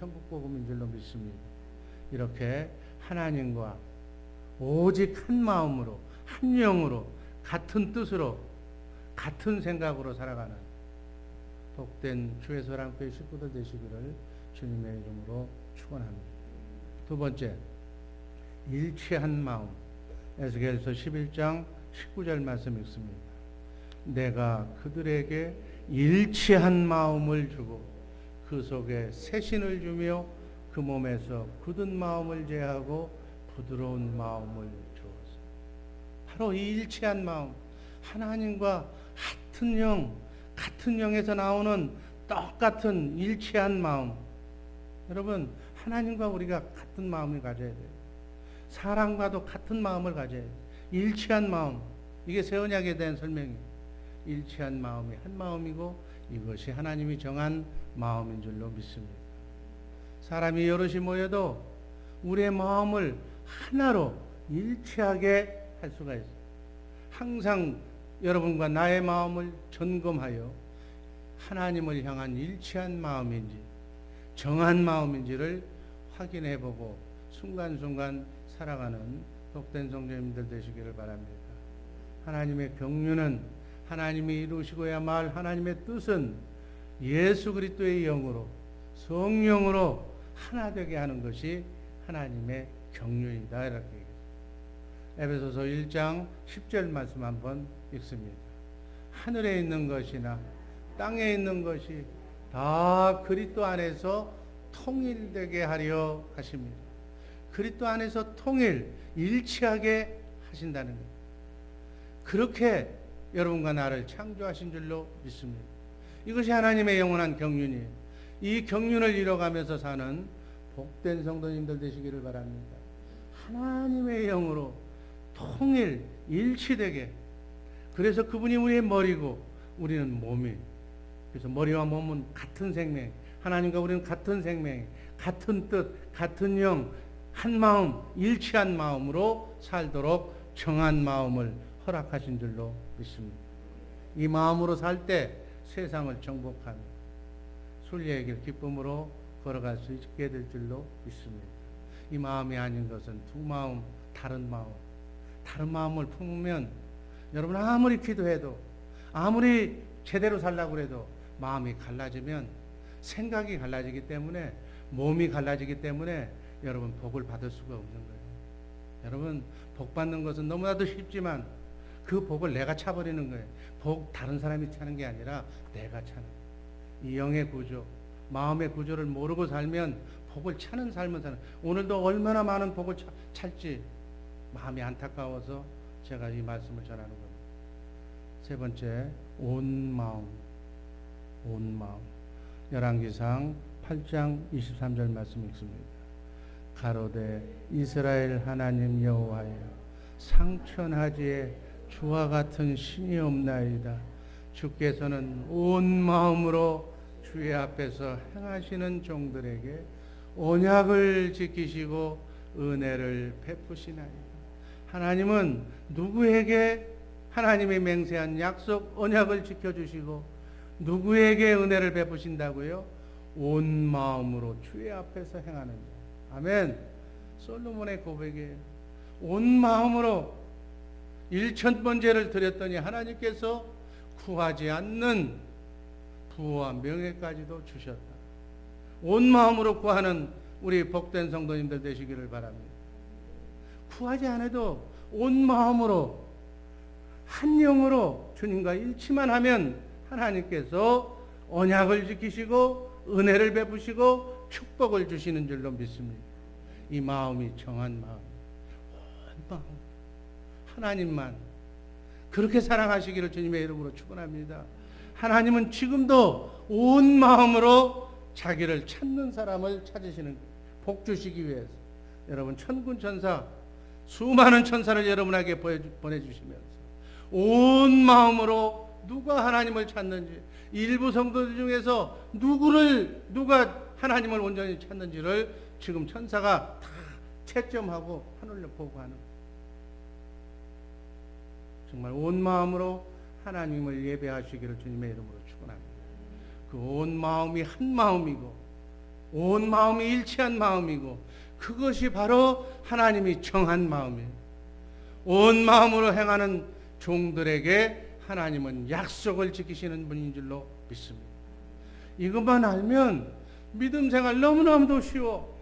천국복음인 줄로 믿습니다. 이렇게 하나님과 오직 한 마음으로, 한 영으로, 같은 뜻으로, 같은 생각으로 살아가는 복된 주의 사랑교회 식구들 되시기를 주님의 이름으로 축원합니다. 두 번째, 일치한 마음. 에스겔서 11장 19절 말씀 읽습니다. 내가 그들에게 일치한 마음을 주고 그 속에 새신을 주며 그 몸에서 굳은 마음을 제하고 부드러운 마음을 주었어. 바로 이 일치한 마음, 하나님과 같은 영, 같은 영에서 나오는 똑같은 일치한 마음. 여러분, 하나님과 우리가 같은 마음을 가져야 돼요. 사람과도 같은 마음을 가져야 돼요. 일치한 마음. 이게 새 언약에 대한 설명이에요. 일치한 마음이 한 마음이고 이것이 하나님이 정한 마음인 줄로 믿습니다. 사람이 여럿이 모여도 우리의 마음을 하나로 일치하게 할 수가 있어요. 항상 여러분과 나의 마음을 점검하여 하나님을 향한 일치한 마음인지 정한 마음인지를 확인해보고 순간순간 살아가는 복된 성도님들 되시기를 바랍니다. 하나님의 경륜은 하나님이 이루시고야 말 하나님의 뜻은 예수 그리스도의 영으로 성령으로 하나 되게 하는 것이 하나님의 경륜이다. 이렇게 얘기했습니다. 에베소서 1장 10절 말씀 한번 읽습니다. 하늘에 있는 것이나 땅에 있는 것이 다 그리스도 안에서 통일되게 하려 하십니다. 그리스도 안에서 통일, 일치하게 하신다는 것. 그렇게 여러분과 나를 창조하신 줄로 믿습니다. 이것이 하나님의 영원한 경륜이에요. 이 경륜을 이뤄가면서 사는 복된 성도님들 되시기를 바랍니다. 하나님의 영으로 통일, 일치되게. 그래서 그분이 우리의 머리고 우리는 몸이. 그래서 머리와 몸은 같은 생명. 하나님과 우리는 같은 생명, 같은 뜻, 같은 영, 한 마음, 일치한 마음으로 살도록 정한 마음을 허락하신 줄로 믿습니다. 이 마음으로 살 때 세상을 정복하며 순리의 길 기쁨으로 걸어갈 수 있게 될 줄로 믿습니다. 이 마음이 아닌 것은 두 마음, 다른 마음을 품으면 여러분 아무리 기도해도 아무리 제대로 살려고 해도 마음이 갈라지면 생각이 갈라지기 때문에 몸이 갈라지기 때문에 여러분 복을 받을 수가 없는 거예요. 여러분 복 받는 것은 너무나도 쉽지만 그 복을 내가 차버리는 거예요. 복 다른 사람이 차는 게 아니라 내가 차는. 이 영의 구조, 마음의 구조를 모르고 살면 복을 차는 삶을 사는. 오늘도 얼마나 많은 복을 찰지 마음이 안타까워서 제가 이 말씀을 전하는 겁니다. 세 번째, 온 마음. 열왕기상 8장 23절 말씀 읽습니다. 가로되 이스라엘 하나님 여호와여 상천하지에 주와 같은 신이 없나이다. 주께서는 온 마음으로 주의 앞에서 행하시는 종들에게 언약을 지키시고 은혜를 베푸시나이다. 하나님은 누구에게 하나님의 맹세한 약속 언약을 지켜주시고 누구에게 은혜를 베푸신다고요? 온 마음으로 주의 앞에서 행하는 자. 아멘. 솔로몬의 고백이에요. 온 마음으로 1000번제를 드렸더니 하나님께서 구하지 않는 부와 명예까지도 주셨다. 온 마음으로 구하는 우리 복된 성도님들 되시기를 바랍니다. 구하지 않아도 온 마음으로 한 영으로 주님과 일치만 하면 하나님께서 언약을 지키시고 은혜를 베푸시고 축복을 주시는 줄로 믿습니다. 이 마음이 정한 마음, 온 마음, 하나님만 그렇게 사랑하시기를 주님의 이름으로 축원합니다. 하나님은 지금도 온 마음으로 자기를 찾는 사람을 찾으시는, 복 주시기 위해서 여러분 천군 천사 수많은 천사를 여러분에게 보내주시면서 온 마음으로 누가 하나님을 찾는지, 일부 성도들 중에서 누가 하나님을 온전히 찾는지를 지금 천사가 다 채점하고 하늘로 보고하는, 정말 온 마음으로 하나님을 예배하시기를 주님의 이름으로 축원합니다. 그 온 마음이 한 마음이고 온 마음이 일치한 마음이고 그것이 바로 하나님이 정한 마음이에요. 온 마음으로 행하는 종들에게 하나님은 약속을 지키시는 분인 줄로 믿습니다. 이것만 알면 믿음 생활 너무너무도 쉬워.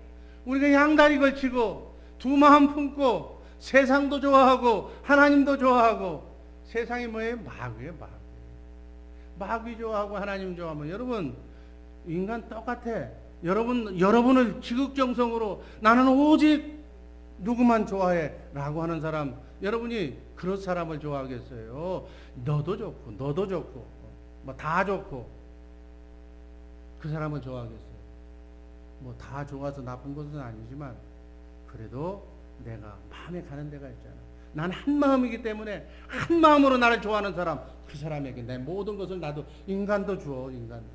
우리가 양다리 걸치고 두 마음 품고 세상도 좋아하고 하나님도 좋아하고 세상이 뭐예요? 마귀예요. 마귀 좋아하고 하나님 좋아하면 여러분 인간 똑같아. 여러분을 지극정성으로 나는 오직 누구만 좋아해 라고 하는 사람, 여러분이 그런 사람을 좋아하겠어요? 너도 좋고 너도 좋고 뭐 다 좋고 그 사람을 좋아하겠어요? 뭐 다 좋아서 나쁜 것은 아니지만 그래도 내가 마음에 가는 데가 있잖아. 난 한 마음이기 때문에 한 마음으로 나를 좋아하는 사람, 그 사람에게 내 모든 것을 나도 인간도 주어. 인간도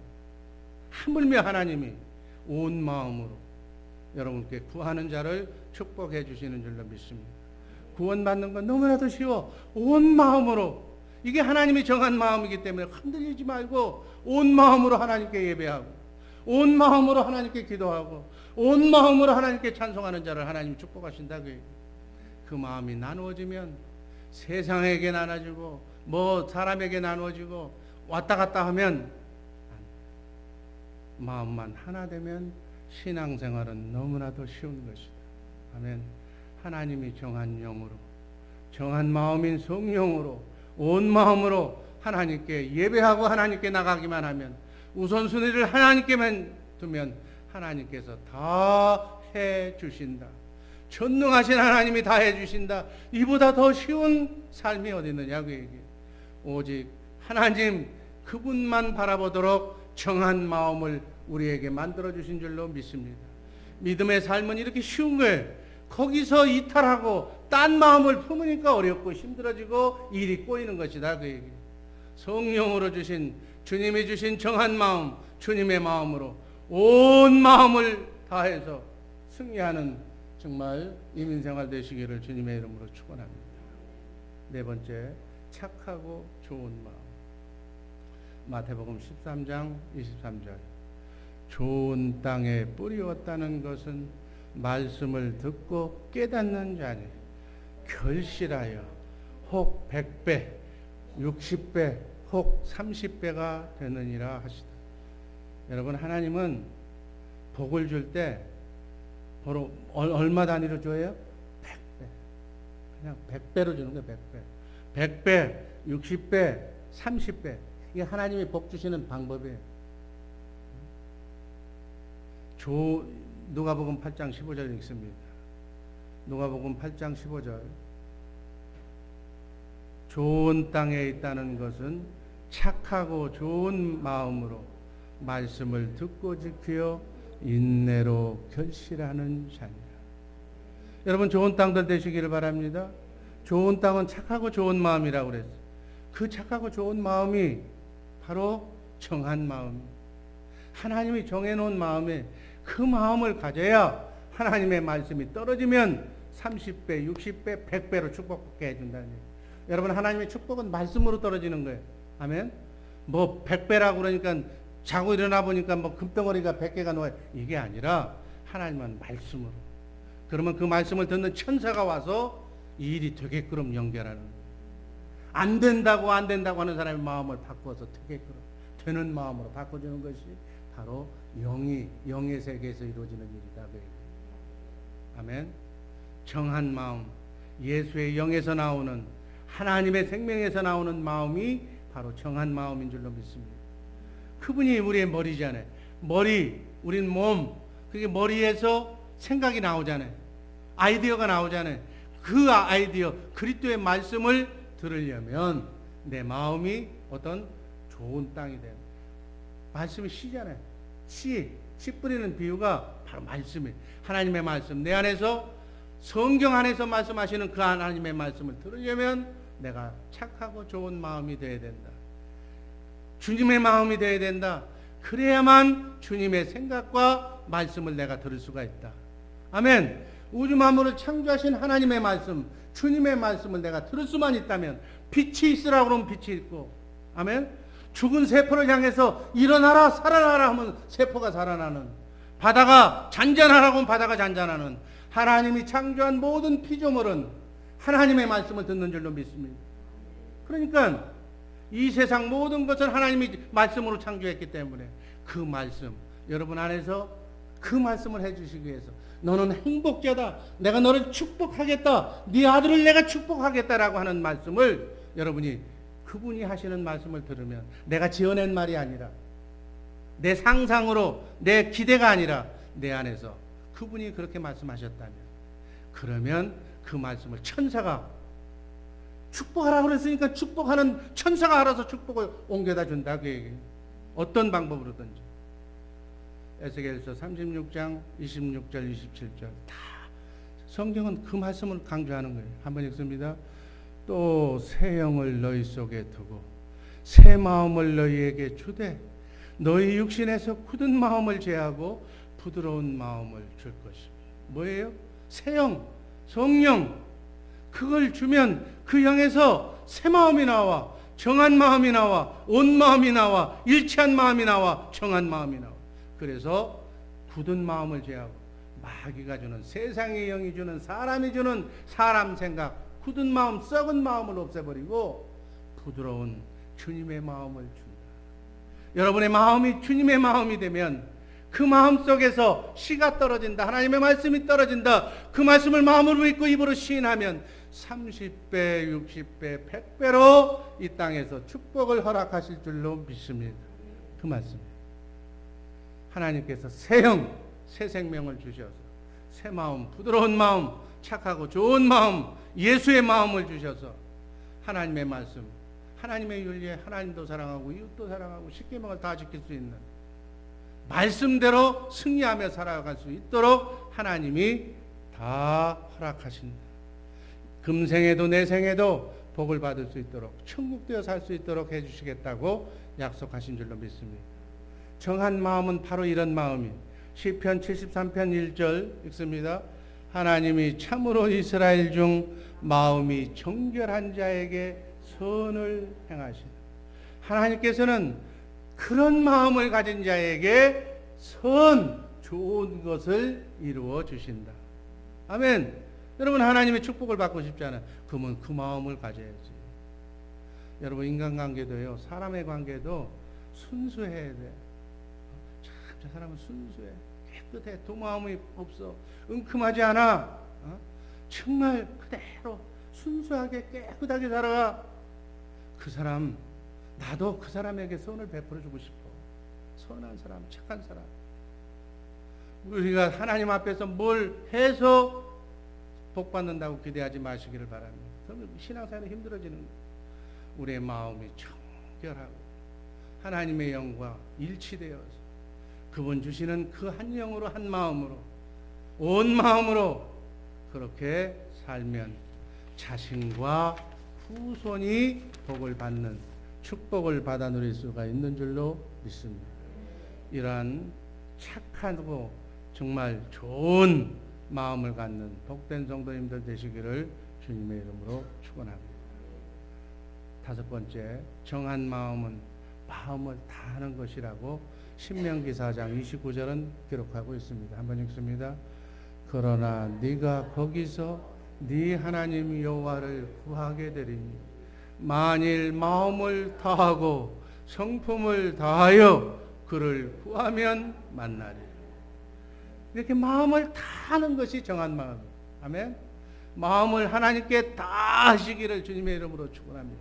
하물며 하나님이 온 마음으로 여러분께 구하는 자를 축복해 주시는 줄로 믿습니다. 구원받는 건 너무나도 쉬워. 온 마음으로. 이게 하나님이 정한 마음이기 때문에 흔들리지 말고 온 마음으로 하나님께 예배하고 온 마음으로 하나님께 기도하고 온 마음으로 하나님께 찬송하는 자를 하나님이 축복하신다고요. 그 마음이 나누어지면 세상에게 나눠지고 뭐 사람에게 나누어지고 왔다 갔다 하면 마음만 하나 되면 신앙생활은 너무나도 쉬운 것이다. 아멘. 하나님이 정한 영으로 정한 마음인 성령으로 온 마음으로 하나님께 예배하고 하나님께 나가기만 하면 우선순위를 하나님께만 두면 하나님께서 다 해주신다. 전능하신 하나님이 다 해주신다. 이보다 더 쉬운 삶이 어디 있느냐고 얘기해요. 오직 하나님 그분만 바라보도록 정한 마음을 우리에게 만들어주신 줄로 믿습니다. 믿음의 삶은 이렇게 쉬운 거예요. 거기서 이탈하고 딴 마음을 품으니까 어렵고 힘들어지고 일이 꼬이는 것이다. 그 얘기. 성령으로 주신 주님이 주신 정한 마음, 주님의 마음으로 온 마음을 다해서 승리하는 정말 이민생활 되시기를 주님의 이름으로 축원합니다. 네 번째, 착하고 좋은 마음. 마태복음 13장 23절. 좋은 땅에 뿌리었다는 것은 말씀을 듣고 깨닫는 자니 결실하여 혹 100배, 60배, 혹 30배가 되느니라 하시다. 여러분, 하나님은 복을 줄 때 얼마 단위로 줘요? 100배. 그냥 100배로 주는 거예요. 100배. 100배, 60배, 30배. 이게 하나님이 복 주시는 방법이에요. 누가복음 8장 15절 읽습니다. 누가복음 8장 15절. 좋은 땅에 있다는 것은 착하고 좋은 마음으로 말씀을 듣고 지키어 인내로 결실하는 자니라. 여러분, 좋은 땅들 되시기를 바랍니다. 좋은 땅은 착하고 좋은 마음이라고 그랬어요. 그 착하고 좋은 마음이 바로 정한 마음, 하나님이 정해놓은 마음에 그 마음을 가져야 하나님의 말씀이 떨어지면 30배, 60배, 100배로 축복받게 해준다는 얘기예요. 여러분, 하나님의 축복은 말씀으로 떨어지는 거예요. 아멘. 뭐 100배라고 그러니까 자고 일어나 보니까 뭐 금덩어리가 100개가 놓아요. 이게 아니라 하나님은 말씀으로. 그러면 그 말씀을 듣는 천사가 와서 이 일이 되게끔 연결하는 거예요. 안 된다고 하는 사람의 마음을 바꿔서 되게끔 되는 마음으로 바꿔주는 것이 바로 영의 세계에서 이루어지는 일이다. 아멘. 정한 마음, 예수의 영에서 나오는 하나님의 생명에서 나오는 마음이 바로 정한 마음인 줄로 믿습니다. 그분이 우리의 머리잖아요. 머리, 우린 몸, 그게 머리에서 생각이 나오잖아요. 아이디어가 나오잖아요. 그 아이디어, 그리스도의 말씀을 들으려면 내 마음이 어떤 좋은 땅이 돼요. 말씀이 씨잖아요. 씨 뿌리는 비유가 바로 말씀이에요. 하나님의 말씀, 내 안에서 성경 안에서 말씀하시는 그 하나님의 말씀을 들으려면 내가 착하고 좋은 마음이 되어야 된다. 주님의 마음이 되어야 된다. 그래야만 주님의 생각과 말씀을 내가 들을 수가 있다. 아멘. 우주 만물을 창조하신 하나님의 말씀, 주님의 말씀을 내가 들을 수만 있다면, 빛이 있으라고 그러면 빛이 있고, 아멘. 죽은 세포를 향해서 일어나라 살아나라 하면 세포가 살아나는, 바다가 잔잔하라고 바다가 잔잔하는, 하나님이 창조한 모든 피조물은 하나님의 말씀을 듣는 줄로 믿습니다. 그러니까 이 세상 모든 것은 하나님이 말씀으로 창조했기 때문에 그 말씀, 여러분 안에서 그 말씀을 해주시기 위해서 너는 행복자다, 내가 너를 축복하겠다, 네 아들을 내가 축복하겠다라고 하는 말씀을, 여러분이 그분이 하시는 말씀을 들으면, 내가 지어낸 말이 아니라 내 상상으로, 내 기대가 아니라 내 안에서 그분이 그렇게 말씀하셨다면, 그러면 그 말씀을 천사가 축복하라고 그랬으니까 축복하는 천사가 알아서 축복을 옮겨다 준다, 그 얘기예요. 어떤 방법으로든지. 에스겔서 36장 26절 27절 다 성경은 그 말씀을 강조하는 거예요. 한번 읽습니다. 또 새 영을 너희 속에 두고 새 마음을 너희에게 주되 너희 육신에서 굳은 마음을 제하고 부드러운 마음을 줄 것이며. 뭐예요? 새 영, 성령. 그걸 주면 그 영에서 새 마음이 나와, 정한 마음이 나와, 온 마음이 나와, 일치한 마음이 나와, 정한 마음이 나와. 그래서 굳은 마음을 제하고, 마귀가 주는, 세상의 영이 주는, 사람이 주는 사람 생각, 굳은 마음, 썩은 마음을 없애버리고 부드러운 주님의 마음을 준다. 여러분의 마음이 주님의 마음이 되면 그 마음 속에서 씨가 떨어진다, 하나님의 말씀이 떨어진다. 그 말씀을 마음으로 믿고 입으로 시인하면 30배, 60배, 100배로 이 땅에서 축복을 허락하실 줄로 믿습니다. 그 말씀. 하나님께서 새 영, 새 생명을 주셔서 새 마음, 부드러운 마음, 착하고 좋은 마음, 예수의 마음을 주셔서 하나님의 말씀, 하나님의 윤리에 하나님도 사랑하고 이웃도 사랑하고 십계명을 다 지킬 수 있는 말씀대로 승리하며 살아갈 수 있도록 하나님이 다 허락하신다. 금생에도 내생에도 복을 받을 수 있도록, 천국되어 살 수 있도록 해주시겠다고 약속하신 줄로 믿습니다. 정한 마음은 바로 이런 마음이, 시편 73편 1절 읽습니다. 하나님이 참으로 이스라엘 중 마음이 정결한 자에게 선을 행하시다. 하나님께서는 그런 마음을 가진 자에게 좋은 것을 이루어 주신다. 아멘. 여러분, 하나님의 축복을 받고 싶잖아요. 그러면 그 마음을 가져야지. 여러분, 인간관계도요, 사람의 관계도 순수해야 돼. 참, 저 사람은 순수해, 깨끗해, 두 마음이 없어, 은큼하지 않아. 정말 그대로 순수하게 깨끗하게 살아가. 그 사람, 나도 그 사람에게 선을 베풀어주고 싶어. 선한 사람, 착한 사람. 우리가 하나님 앞에서 뭘 해서 복 받는다고 기대하지 마시기를 바랍니다. 그러면 신앙생활이 힘들어지는 거예요. 우리의 마음이 청결하고 하나님의 영과 일치되어서 그분 주시는 그 한 영으로, 한 마음으로, 온 마음으로 그렇게 살면 자신과 후손이 복을 받는, 축복을 받아 누릴 수가 있는 줄로 믿습니다. 이러한 착하고 정말 좋은 마음을 갖는 복된 성도님들 되시기를 주님의 이름으로 축원합니다. 다섯 번째, 정한 마음은 마음을 다하는 것이라고 신명기 4장 29절은 기록하고 있습니다. 한번 읽습니다. 그러나 네가 거기서 네 하나님 여호와를 구하게 되리니 만일 마음을 다하고 성품을 다하여 그를 구하면 만나리. 이렇게 마음을 다하는 것이 정한 마음. 아멘. 마음을 하나님께 다 하시기를 주님의 이름으로 축원합니다.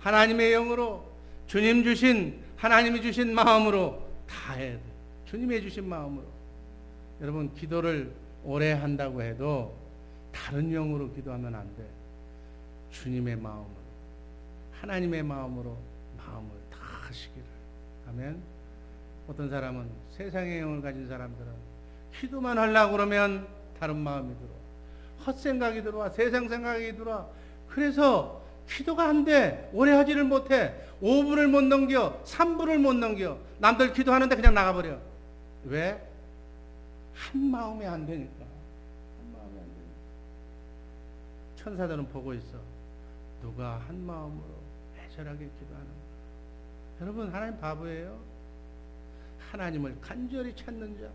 하나님의 영으로, 주님 주신, 하나님이 주신 마음으로 다 해야 돼. 주님이 주신 마음으로. 여러분, 기도를 오래 한다고 해도 다른 영으로 기도하면 안 돼. 주님의 마음으로, 하나님의 마음으로 마음을 다 하시기를. 아멘. 어떤 사람은, 세상의 영을 가진 사람들은 기도만 하려고 그러면 다른 마음이 들어와, 헛생각이 들어와, 세상 생각이 들어와. 그래서 기도가 안 돼. 오래 하지를 못해. 5분을 못 넘겨, 3분을 못 넘겨. 남들 기도하는데 그냥 나가버려. 왜? 한 마음이 안 되니까. 한 마음이 안 되니까. 천사들은 보고 있어. 누가 한 마음으로 애절하게 기도하는가. 여러분, 하나님 바보예요? 하나님을 간절히 찾는 자,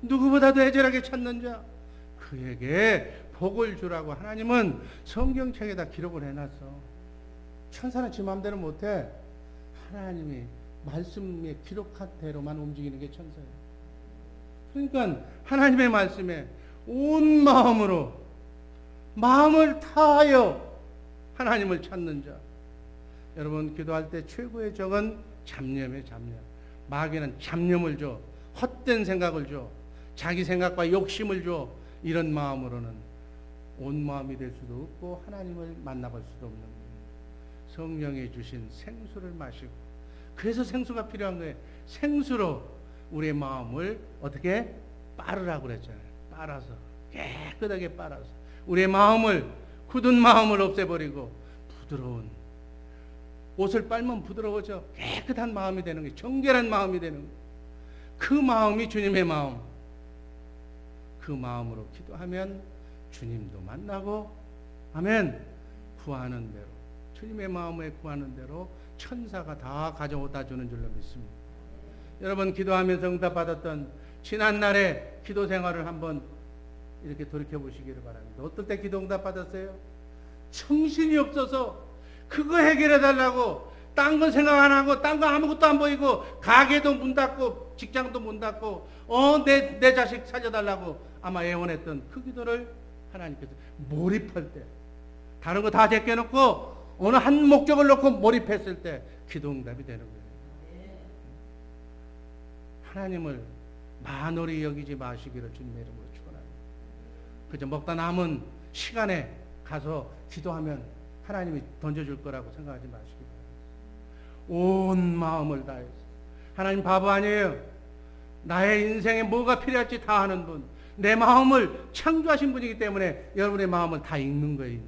누구보다도 애절하게 찾는 자, 그에게 복을 주라고 하나님은 성경책에다 기록을 해놨어. 천사는 지 마음대로 못해. 하나님이 말씀에 기록한 대로만 움직이는 게 천사예요. 그러니까 하나님의 말씀에 온 마음으로 마음을 다하여 하나님을 찾는 자. 여러분 기도할 때 최고의 적은 잡념이에요. 잡념. 마귀는 잡념을 줘. 헛된 생각을 줘. 자기 생각과 욕심을 줘. 이런 마음으로는 온 마음이 될 수도 없고 하나님을 만나볼 수도 없는 거예요. 성령이 주신 생수를 마시고, 그래서 생수가 필요한 거예요. 생수로 우리의 마음을 어떻게 빨으라고 그랬잖아요. 빨아서, 깨끗하게 빨아서 우리의 마음을, 굳은 마음을 없애버리고 부드러운, 옷을 빨면 부드러워져 깨끗한 마음이 되는 거예요. 정결한 마음이 되는 거예요. 그 마음이 주님의 마음. 그 마음으로 기도하면 주님도 만나고, 아멘, 구하는 대로, 주님의 마음에 구하는 대로 천사가 다 가져오다 주는 줄로 믿습니다. 여러분 기도하면서 응답받았던 지난날의 기도 생활을 한번 이렇게 돌이켜 보시기를 바랍니다. 어떨 때 기도 응답받았어요? 정신이 없어서 그거 해결해 달라고 딴 건 생각 안 하고 딴 거 아무것도 안 보이고 가게도 문 닫고 직장도 문 닫고 내 자식 살려달라고 아마 애원했던 그 기도를 하나님께서 몰입할 때, 다른 거 다 제껴놓고 어느 한 목적을 놓고 몰입했을 때 기도 응답이 되는 거예요. 하나님을 만홀히 여기지 마시기를 주님의 이름으로 축원합니다. 그저 먹다 남은 시간에 가서 기도하면 하나님이 던져줄 거라고 생각하지 마시기 바랍니다. 온 마음을 다해서. 하나님 바보 아니에요. 나의 인생에 뭐가 필요할지 다 아는 분, 내 마음을 창조하신 분이기 때문에 여러분의 마음을 다 읽는 거예요.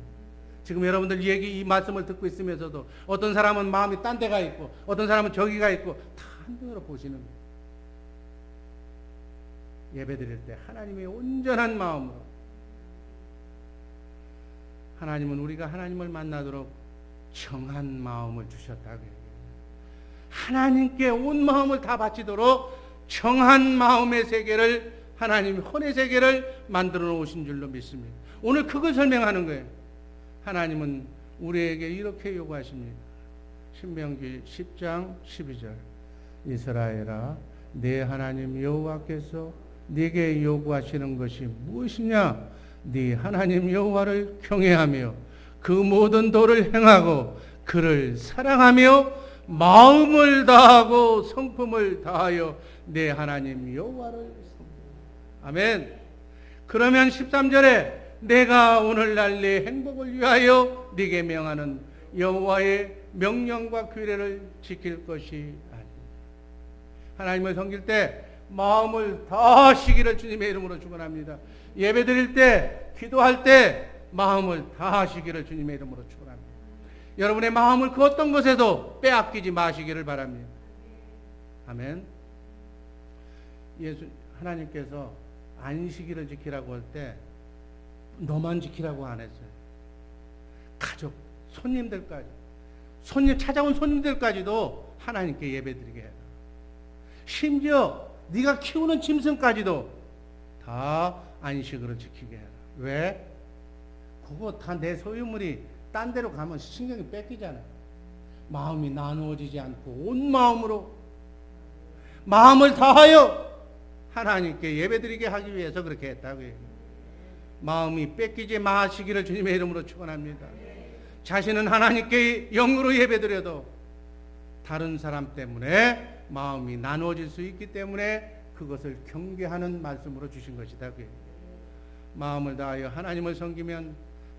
지금 여러분들 이 말씀을 듣고 있으면서도 어떤 사람은 마음이 딴 데가 있고 어떤 사람은 저기가 있고 다 한눈으로 보시는 거예요. 예배 드릴 때 하나님의 온전한 마음으로, 하나님은 우리가 하나님을 만나도록 정한 마음을 주셨다고 해요. 하나님께 온 마음을 다 바치도록 정한 마음의 세계를, 하나님이 혼의 세계를 만들어 놓으신 줄로 믿습니다. 오늘 그걸 설명하는 거예요. 하나님은 우리에게 이렇게 요구하십니다. 신명기 10장 12절. 이스라엘아, 네 하나님 여호와께서 네게 요구하시는 것이 무엇이냐? 네 하나님 여호와를 경외하며 그 모든 도를 행하고 그를 사랑하며 마음을 다하고 성품을 다하여 네 하나님 여호와를 섬기라. 아멘. 그러면 13절에 내가 오늘날 네 행복을 위하여 네게 명하는 여호와의 명령과 규례를 지킬 것이 아니니. 하나님을 섬길 때 마음을 다하시기를 주님의 이름으로 축원합니다. 예배 드릴 때, 기도할 때 마음을 다하시기를 주님의 이름으로 축원합니다. 여러분의 마음을 그 어떤 것에도 빼앗기지 마시기를 바랍니다. 아멘. 하나님께서 안식일을 지키라고 할 때 너만 지키라고 안 했어요. 가족, 손님들까지, 찾아온 손님들까지도 하나님께 예배드리게 해라. 심지어 네가 키우는 짐승까지도 다 안식으로 지키게 해라. 왜? 그거 다 내 소유물이 딴 데로 가면 신경이 뺏기잖아요. 마음이 나누어지지 않고 온 마음으로 마음을 다하여 하나님께 예배드리게 하기 위해서 그렇게 했다고 해요. 마음이 뺏기지 마시기를 주님의 이름으로 축원합니다. 자신은 하나님께 영으로 예배드려도 다른 사람 때문에 마음이 나누어질 수 있기 때문에 그것을 경계하는 말씀으로 주신 것이다. 마음을 다하여 하나님을 섬기면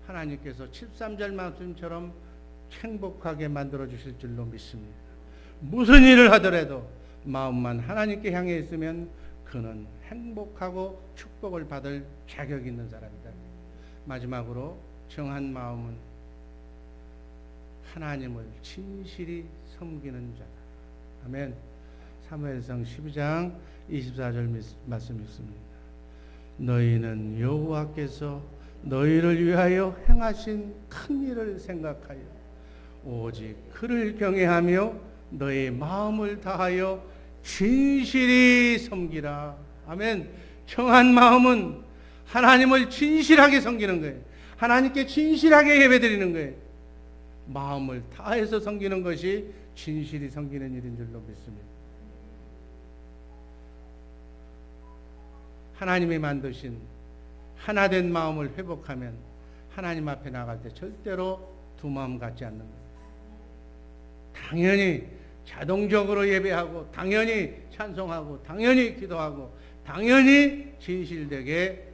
하나님께서 13절 말씀처럼 행복하게 만들어 주실 줄로 믿습니다. 무슨 일을 하더라도 마음만 하나님께 향해 있으면 그는 행복하고 축복을 받을 자격 있는 사람이다. 마지막으로 정한 마음은 하나님을 진실이 섬기는 자다. 아멘. 사무엘상 12장 24절 말씀 있습니다. 너희는 여호와께서 너희를 위하여 행하신 큰 일을 생각하여 오직 그를 경외하며 너희 마음을 다하여 진실이 섬기라. 아멘. 정한 마음은 하나님을 진실하게 섬기는 거예요. 하나님께 진실하게 예배드리는 거예요. 마음을 다해서 섬기는 것이 진실이 섬기는 일인 줄로 믿습니다. 하나님이 만드신 하나된 마음을 회복하면 하나님 앞에 나갈 때 절대로 두 마음 같지 않는 거예요. 당연히 자동적으로 예배하고 당연히 찬송하고 당연히 기도하고 당연히 진실되게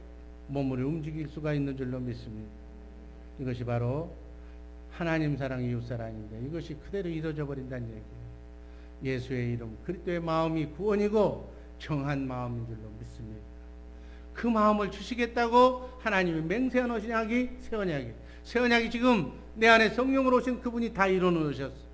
몸을 움직일 수가 있는 줄로 믿습니다. 이것이 바로 하나님 사랑 이웃 사랑인데 이것이 그대로 이루어져 버린다는 얘기예요. 예수의 이름 그리스도의 마음이 구원이고 정한 마음인 줄로 믿습니다. 그 마음을 주시겠다고 하나님이 맹세한 언약이 새 언약이에요. 새 언약이 지금 내 안에 성령으로 오신 그분이 다 이루어 놓으셨어요.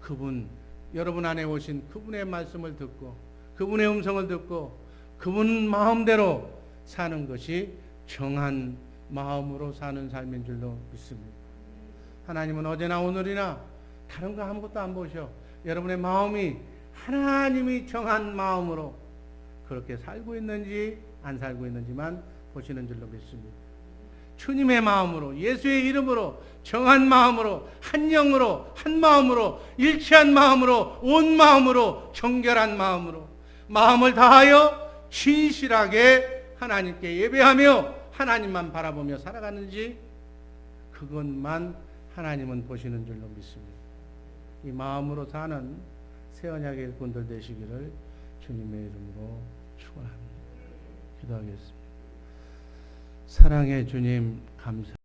그분, 여러분 안에 오신 그분의 말씀을 듣고 그분의 음성을 듣고 그분 마음대로 사는 것이 정한 마음으로 사는 삶인 줄로 믿습니다. 하나님은 어제나 오늘이나 다른 거 아무것도 안 보셔. 여러분의 마음이 하나님이 정한 마음으로 그렇게 살고 있는지 안 살고 있는지만 보시는 줄로 믿습니다. 주님의 마음으로 예수의 이름으로 정한 마음으로 한 영으로 한 마음으로 일치한 마음으로 온 마음으로 정결한 마음으로 마음을 다하여 진실하게 하나님께 예배하며 하나님만 바라보며 살아가는지 그것만 하나님은 보시는 줄로 믿습니다. 이 마음으로 사는 새 언약의 일꾼들 되시기를 주님의 이름으로 축원합니다. 기도하겠습니다. 사랑의 주님 감사